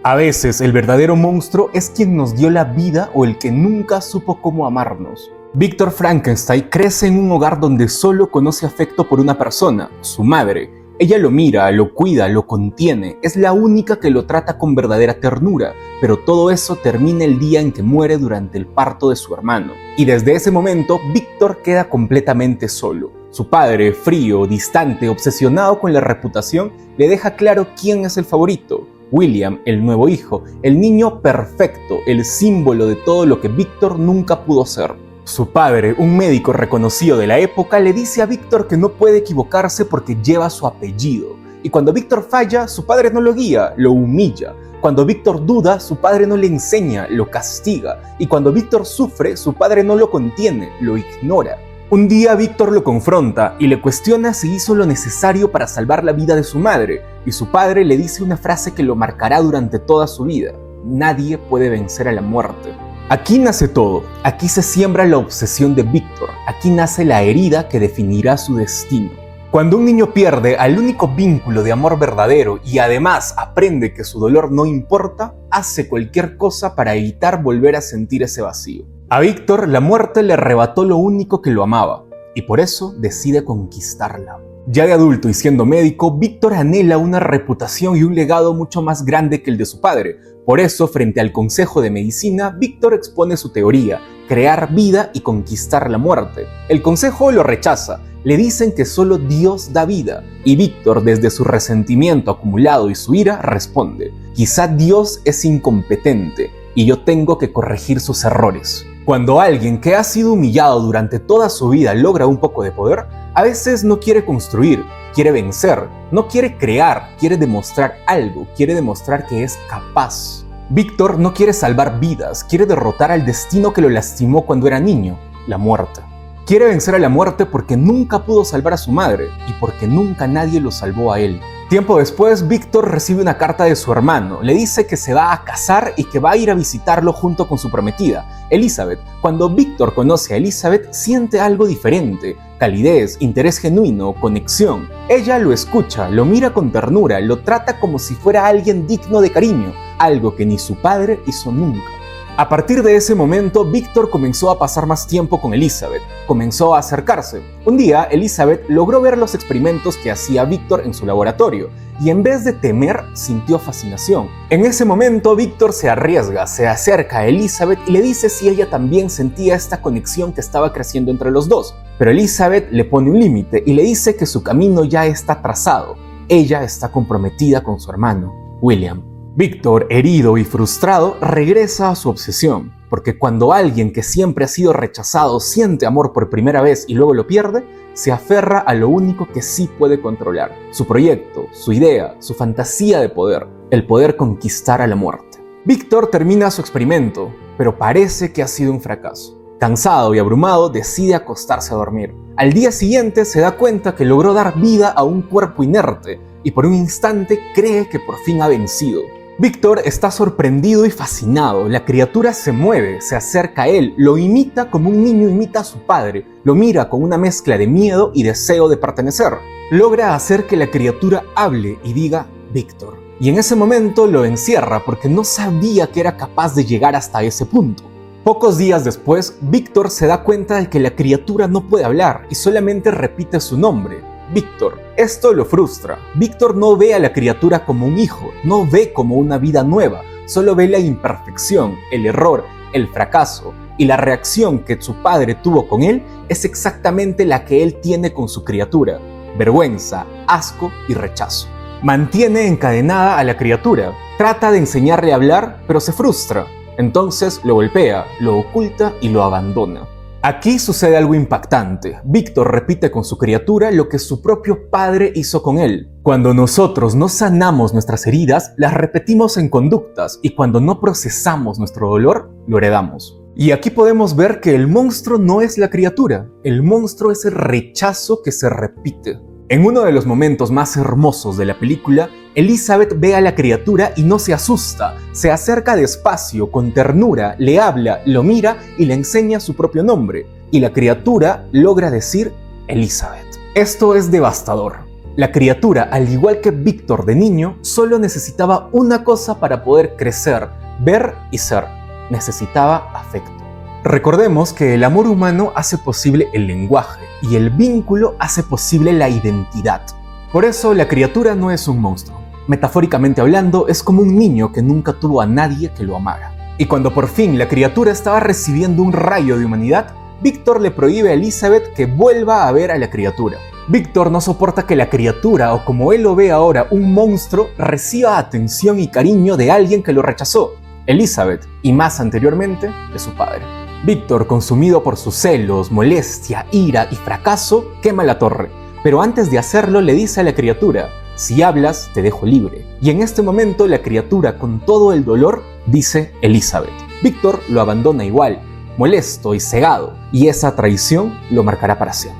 A veces el verdadero monstruo es quien nos dio la vida o el que nunca supo cómo amarnos. Víctor Frankenstein crece en un hogar donde solo conoce afecto por una persona, su madre. Ella lo mira, lo cuida, lo contiene, es la única que lo trata con verdadera ternura, pero todo eso termina el día en que muere durante el parto de su hermano. Y desde ese momento, Víctor queda completamente solo. Su padre, frío, distante, obsesionado con la reputación, le deja claro quién es el favorito. William, el nuevo hijo, el niño perfecto, el símbolo de todo lo que Víctor nunca pudo ser. Su padre, un médico reconocido de la época, le dice a Víctor que no puede equivocarse porque lleva su apellido. Y cuando Víctor falla, su padre no lo guía, lo humilla. Cuando Víctor duda, su padre no le enseña, lo castiga. Y cuando Víctor sufre, su padre no lo contiene, lo ignora. Un día Víctor lo confronta y le cuestiona si hizo lo necesario para salvar la vida de su madre, y su padre le dice una frase que lo marcará durante toda su vida: nadie puede vencer a la muerte. Aquí nace todo, aquí se siembra la obsesión de Víctor, aquí nace la herida que definirá su destino. Cuando un niño pierde al único vínculo de amor verdadero y además aprende que su dolor no importa, hace cualquier cosa para evitar volver a sentir ese vacío. A Víctor la muerte le arrebató lo único que lo amaba, y por eso decide conquistarla. Ya de adulto y siendo médico, Víctor anhela una reputación y un legado mucho más grande que el de su padre. Por eso, frente al Consejo de Medicina, Víctor expone su teoría: crear vida y conquistar la muerte. El Consejo lo rechaza, le dicen que solo Dios da vida, y Víctor, desde su resentimiento acumulado y su ira, responde: quizá Dios es incompetente y yo tengo que corregir sus errores. Cuando alguien que ha sido humillado durante toda su vida logra un poco de poder, a veces no quiere construir, quiere vencer, no quiere crear, quiere demostrar algo, quiere demostrar que es capaz. Víctor no quiere salvar vidas, quiere derrotar al destino que lo lastimó cuando era niño, la muerte. Quiere vencer a la muerte porque nunca pudo salvar a su madre y porque nunca nadie lo salvó a él. Tiempo después, Víctor recibe una carta de su hermano. Le dice que se va a casar y que va a ir a visitarlo junto con su prometida, Elizabeth. Cuando Víctor conoce a Elizabeth, siente algo diferente: calidez, interés genuino, conexión. Ella lo escucha, lo mira con ternura, lo trata como si fuera alguien digno de cariño, algo que ni su padre hizo nunca. A partir de ese momento, Víctor comenzó a pasar más tiempo con Elizabeth, comenzó a acercarse. Un día, Elizabeth logró ver los experimentos que hacía Víctor en su laboratorio, y en vez de temer, sintió fascinación. En ese momento, Víctor se arriesga, se acerca a Elizabeth y le dice si ella también sentía esta conexión que estaba creciendo entre los dos. Pero Elizabeth le pone un límite y le dice que su camino ya está trazado. Ella está comprometida con su hermano, William. Víctor, herido y frustrado, regresa a su obsesión, porque cuando alguien que siempre ha sido rechazado siente amor por primera vez y luego lo pierde, se aferra a lo único que sí puede controlar: su proyecto, su idea, su fantasía de poder, el poder conquistar a la muerte. Víctor termina su experimento, pero parece que ha sido un fracaso. Cansado y abrumado, decide acostarse a dormir. Al día siguiente se da cuenta que logró dar vida a un cuerpo inerte, y por un instante cree que por fin ha vencido. Víctor está sorprendido y fascinado. La criatura se mueve, se acerca a él, lo imita como un niño imita a su padre, lo mira con una mezcla de miedo y deseo de pertenecer. Logra hacer que la criatura hable y diga Víctor. Y en ese momento lo encierra porque no sabía que era capaz de llegar hasta ese punto. Pocos días después, Víctor se da cuenta de que la criatura no puede hablar y solamente repite su nombre: Víctor. Esto lo frustra. Víctor no ve a la criatura como un hijo, no ve como una vida nueva, solo ve la imperfección, el error, el fracaso, y la reacción que su padre tuvo con él es exactamente la que él tiene con su criatura: vergüenza, asco y rechazo. Mantiene encadenada a la criatura, trata de enseñarle a hablar, pero se frustra. Entonces lo golpea, lo oculta y lo abandona. Aquí sucede algo impactante. Víctor repite con su criatura lo que su propio padre hizo con él. Cuando nosotros no sanamos nuestras heridas, las repetimos en conductas, y cuando no procesamos nuestro dolor, lo heredamos. Y aquí podemos ver que el monstruo no es la criatura, el monstruo es el rechazo que se repite. En uno de los momentos más hermosos de la película, Elizabeth ve a la criatura y no se asusta, se acerca despacio, con ternura, le habla, lo mira y le enseña su propio nombre, y la criatura logra decir Elizabeth. Esto es devastador. La criatura, al igual que Víctor de niño, solo necesitaba una cosa para poder crecer, ver y ser. Necesitaba afecto. Recordemos que el amor humano hace posible el lenguaje y el vínculo hace posible la identidad. Por eso la criatura no es un monstruo. Metafóricamente hablando, es como un niño que nunca tuvo a nadie que lo amara. Y cuando por fin la criatura estaba recibiendo un rayo de humanidad, Víctor le prohíbe a Elizabeth que vuelva a ver a la criatura. Víctor no soporta que la criatura, o como él lo ve ahora, un monstruo, reciba atención y cariño de alguien que lo rechazó, Elizabeth, y más anteriormente, de su padre. Víctor, consumido por sus celos, molestia, ira y fracaso, quema la torre. Pero antes de hacerlo le dice a la criatura: si hablas, te dejo libre. Y en este momento la criatura, con todo el dolor, dice Elizabeth. Víctor lo abandona igual, molesto y cegado, y esa traición lo marcará para siempre.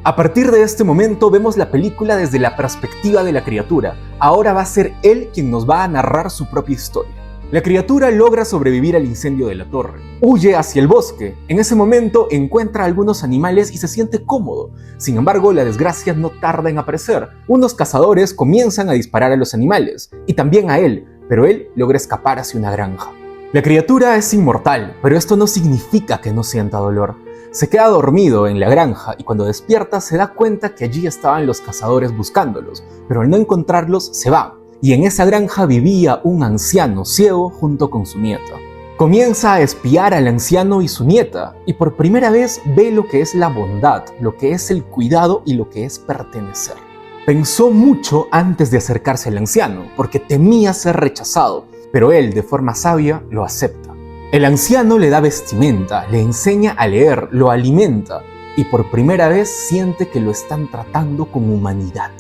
A partir de este momento vemos la película desde la perspectiva de la criatura. Ahora va a ser él quien nos va a narrar su propia historia. La criatura logra sobrevivir al incendio de la torre. Huye hacia el bosque. En ese momento encuentra algunos animales y se siente cómodo. Sin embargo, la desgracia no tarda en aparecer. Unos cazadores comienzan a disparar a los animales, y también a él, pero él logra escapar hacia una granja. La criatura es inmortal, pero esto no significa que no sienta dolor. Se queda dormido en la granja y cuando despierta se da cuenta que allí estaban los cazadores buscándolos, pero al no encontrarlos se van. Y en esa granja vivía un anciano ciego junto con su nieta. Comienza a espiar al anciano y su nieta, y por primera vez ve lo que es la bondad, lo que es el cuidado y lo que es pertenecer. Pensó mucho antes de acercarse al anciano, porque temía ser rechazado, pero él, de forma sabia, lo acepta. El anciano le da vestimenta, le enseña a leer, lo alimenta, y por primera vez siente que lo están tratando con humanidad.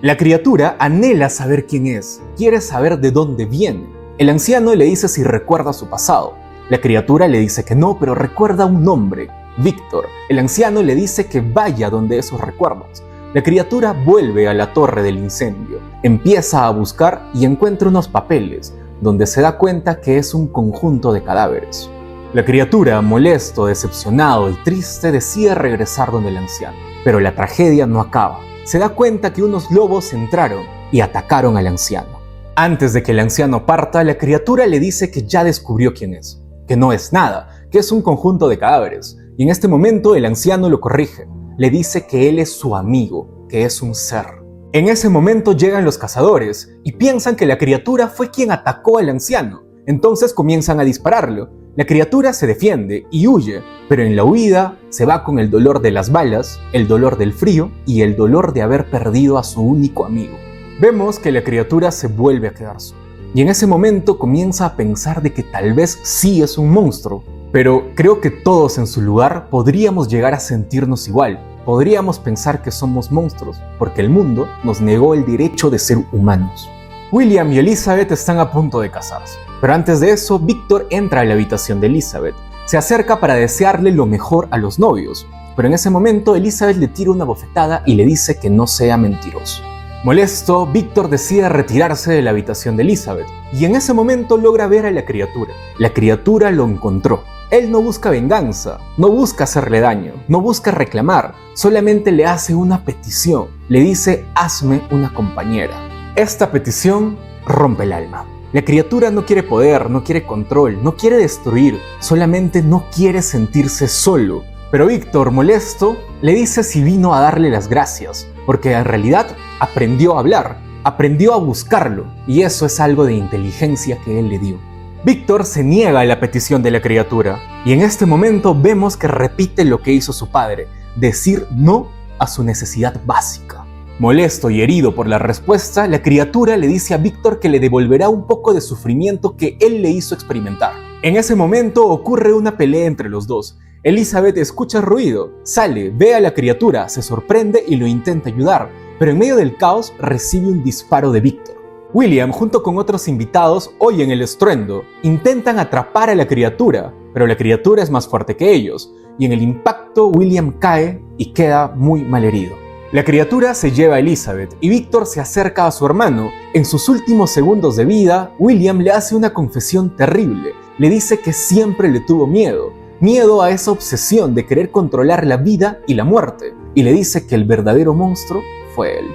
La criatura anhela saber quién es, quiere saber de dónde viene. El anciano le dice si recuerda su pasado. La criatura le dice que no, pero recuerda un nombre, Víctor. El anciano le dice que vaya donde esos recuerdos. La criatura vuelve a la torre del incendio, empieza a buscar y encuentra unos papeles, donde se da cuenta que es un conjunto de cadáveres. La criatura, molesto, decepcionado y triste, decide regresar donde el anciano. Pero la tragedia no acaba. Se da cuenta que unos lobos entraron y atacaron al anciano. Antes de que el anciano parta, la criatura le dice que ya descubrió quién es, que no es nada, que es un conjunto de cadáveres. Y en este momento el anciano lo corrige. Le dice que él es su amigo, que es un ser. En ese momento llegan los cazadores y piensan que la criatura fue quien atacó al anciano. Entonces comienzan a dispararlo. La criatura se defiende y huye, pero en la huida se va con el dolor de las balas, el dolor del frío y el dolor de haber perdido a su único amigo. Vemos que la criatura se vuelve a quedar sola. Y en ese momento comienza a pensar de que tal vez sí es un monstruo, pero creo que todos en su lugar podríamos llegar a sentirnos igual. Podríamos pensar que somos monstruos, porque el mundo nos negó el derecho de ser humanos. William y Elizabeth están a punto de casarse, pero antes de eso, Víctor entra a la habitación de Elizabeth. Se acerca para desearle lo mejor a los novios, pero en ese momento Elizabeth le tira una bofetada y le dice que no sea mentiroso. Molesto, Víctor decide retirarse de la habitación de Elizabeth, y en ese momento logra ver a la criatura. La criatura lo encontró. Él no busca venganza, no busca hacerle daño, no busca reclamar, solamente le hace una petición. Le dice: hazme una compañera. Esta petición rompe el alma. La criatura no quiere poder, no quiere control, no quiere destruir, solamente no quiere sentirse solo. Pero Víctor, molesto, le dice si vino a darle las gracias, porque en realidad aprendió a hablar, aprendió a buscarlo, y eso es algo de inteligencia que él le dio. Víctor se niega a la petición de la criatura, y en este momento vemos que repite lo que hizo su padre, decir no a su necesidad básica. Molesto y herido por la respuesta, la criatura le dice a Víctor que le devolverá un poco de sufrimiento que él le hizo experimentar. En ese momento ocurre una pelea entre los dos. Elizabeth escucha ruido, sale, ve a la criatura, se sorprende y lo intenta ayudar, pero en medio del caos recibe un disparo de Víctor. William, junto con otros invitados, oyen el estruendo, intentan atrapar a la criatura, pero la criatura es más fuerte que ellos, y en el impacto William cae y queda muy malherido. La criatura se lleva a Elizabeth y Víctor se acerca a su hermano. En sus últimos segundos de vida, William le hace una confesión terrible. Le dice que siempre le tuvo miedo a esa obsesión de querer controlar la vida y la muerte, y le dice que el verdadero monstruo fue él.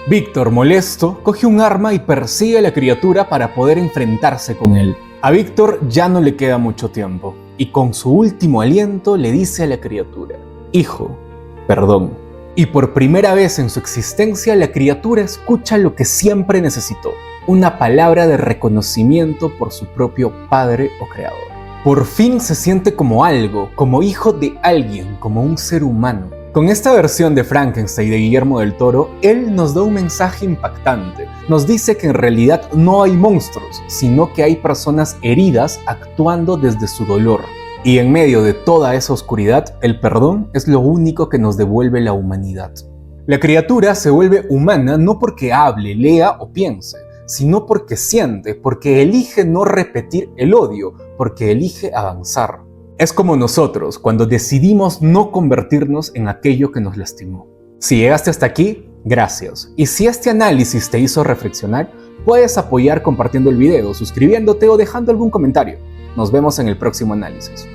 Víctor, molesto, coge un arma y persigue a la criatura para poder enfrentarse con él. A Víctor ya no le queda mucho tiempo, y con su último aliento le dice a la criatura: hijo, perdón. Y por primera vez en su existencia, la criatura escucha lo que siempre necesitó: una palabra de reconocimiento por su propio padre o creador. Por fin se siente como algo, como hijo de alguien, como un ser humano. Con esta versión de Frankenstein de Guillermo del Toro, él nos da un mensaje impactante. Nos dice que en realidad no hay monstruos, sino que hay personas heridas actuando desde su dolor. Y en medio de toda esa oscuridad, el perdón es lo único que nos devuelve la humanidad. La criatura se vuelve humana no porque hable, lea o piense, sino porque siente, porque elige no repetir el odio, porque elige avanzar. Es como nosotros cuando decidimos no convertirnos en aquello que nos lastimó. Si llegaste hasta aquí, gracias. Y si este análisis te hizo reflexionar, puedes apoyar compartiendo el video, suscribiéndote o dejando algún comentario. Nos vemos en el próximo análisis.